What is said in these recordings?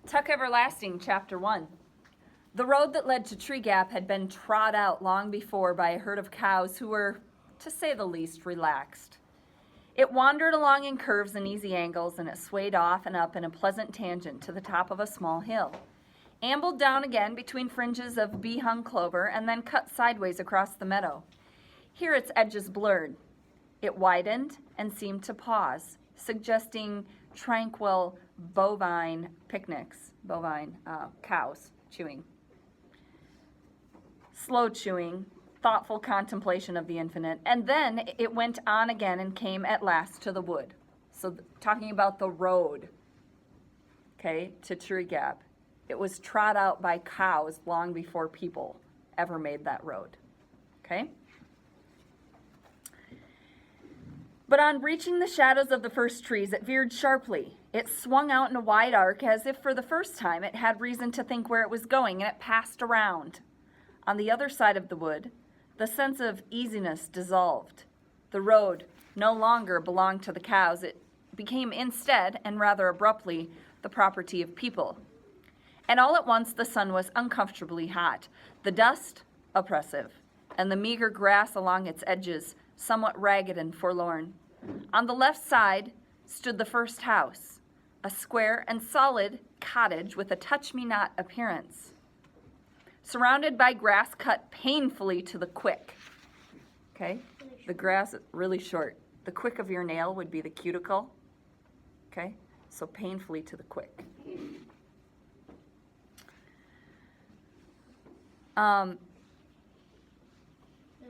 Tuck Everlasting, Chapter 1. The road that led to Tree Gap had been trod out long before by a herd of cows who were, to say the least, relaxed. It wandered along in curves and easy angles, and it swayed off and up in a pleasant tangent to the top of a small hill, ambled down again between fringes of bee-hung clover, and then cut sideways across the meadow. Here its edges blurred. It widened and seemed to pause, suggesting tranquil bovine picnics, cows chewing. Slow chewing, thoughtful contemplation of the infinite, and then it went on again and came at last to the wood. So talking about the road, okay, to Tree Gap. It was trod out by cows long before people ever made that road, okay? But on reaching the shadows of the first trees, it veered sharply. It swung out in a wide arc as if for the first time it had reason to think where it was going, and it passed around. On the other side of the wood, the sense of easiness dissolved. The road no longer belonged to the cows. It became instead, and rather abruptly, the property of people. And all at once the sun was uncomfortably hot, the dust oppressive, and the meager grass along its edges somewhat ragged and forlorn. On the left side stood the first house, a square and solid cottage with a touch-me-not appearance, surrounded by grass cut painfully to the quick. Okay? The grass is really short. The quick of your nail would be the cuticle. Okay? So painfully to the quick.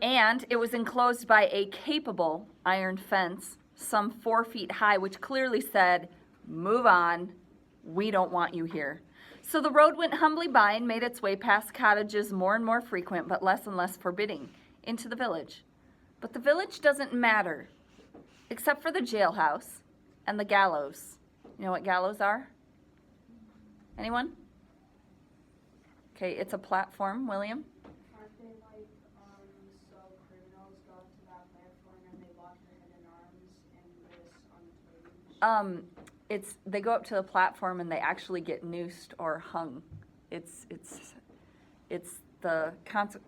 And it was enclosed by a capable iron fence, some 4 feet high, which clearly said, "Move on, we don't want you here." So the road went humbly by and made its way past cottages more and more frequent, but less and less forbidding, into the village. But the village doesn't matter, except for the jailhouse and the gallows. You know what gallows are? Anyone? Okay, it's a platform, William. Aren't they like, so criminals go up to that platform and they lock their head in arms and this It's they go up to the platform and they actually get noosed or hung. It's the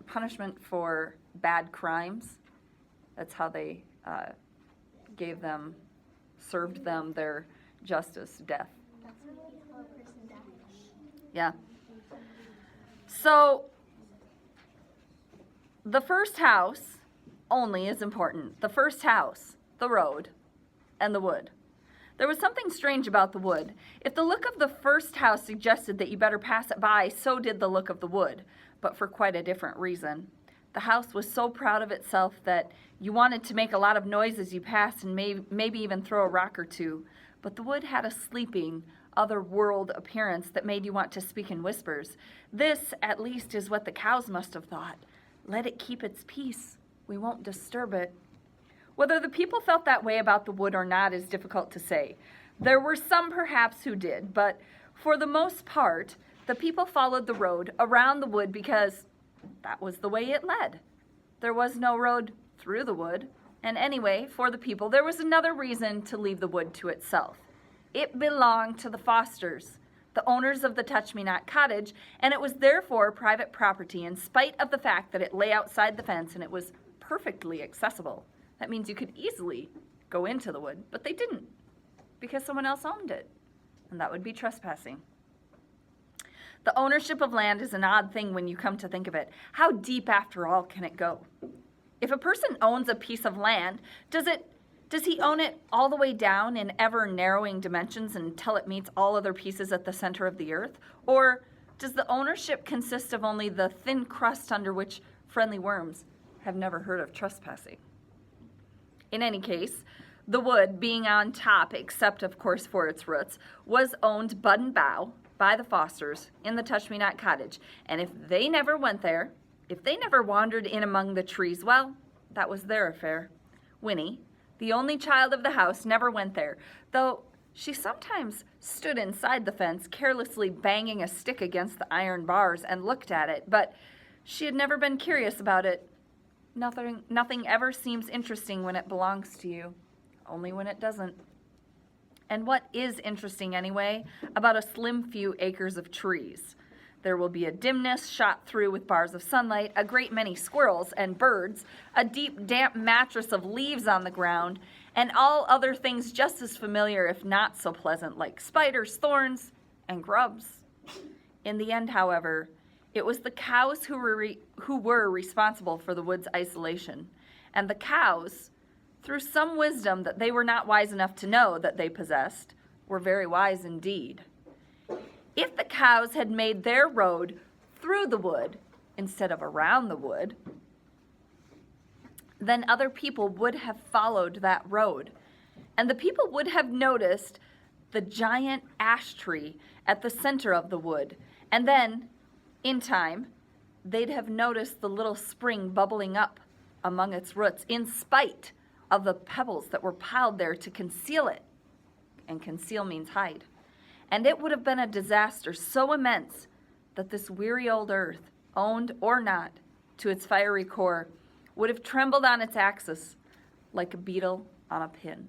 punishment for bad crimes. That's how they served them their justice, death. That's how a person dies. Yeah. So the first house only is important. The first house, the road, and the wood. There was something strange about the wood. If the look of the first house suggested that you better pass it by, so did the look of the wood, but for quite a different reason. The house was so proud of itself that you wanted to make a lot of noise as you passed and maybe even throw a rock or two, but the wood had a sleeping, other-world appearance that made you want to speak in whispers. This, at least, is what the cows must have thought. Let it keep its peace. We won't disturb it. Whether the people felt that way about the wood or not is difficult to say. There were some perhaps who did, but for the most part, the people followed the road around the wood because that was the way it led. There was no road through the wood, and anyway, for the people, there was another reason to leave the wood to itself. It belonged to the Fosters, the owners of the Touch-Me-Not cottage, and it was therefore private property in spite of the fact that it lay outside the fence and it was perfectly accessible. That means you could easily go into the wood, but they didn't because someone else owned it, and that would be trespassing. The ownership of land is an odd thing when you come to think of it. How deep, after all, can it go? If a person owns a piece of land, does he own it all the way down in ever-narrowing dimensions until it meets all other pieces at the center of the earth? Or does the ownership consist of only the thin crust under which friendly worms have never heard of trespassing? In any case, the wood, being on top, except of course for its roots, was owned bud and bough by the Fosters in the Touch-Me-Not cottage. And if they never went there, if they never wandered in among the trees, well, that was their affair. Winnie, the only child of the house, never went there, though she sometimes stood inside the fence, carelessly banging a stick against the iron bars and looked at it, but she had never been curious about it. Nothing ever seems interesting when it belongs to you, only when it doesn't. And what is interesting anyway about a slim few acres of trees? There will be a dimness shot through with bars of sunlight, a great many squirrels and birds, a deep, damp mattress of leaves on the ground, and all other things just as familiar, if not so pleasant, like spiders, thorns, and grubs. In the end, however, it was the cows who were responsible for the wood's isolation. And the cows, through some wisdom that they were not wise enough to know that they possessed, were very wise indeed. If the cows had made their road through the wood instead of around the wood, then other people would have followed that road. And the people would have noticed the giant ash tree at the center of the wood. And then, in time, they'd have noticed the little spring bubbling up among its roots in spite of the pebbles that were piled there to conceal it. And conceal means hide. And it would have been a disaster so immense that this weary old earth, owned or not, to its fiery core, would have trembled on its axis like a beetle on a pin.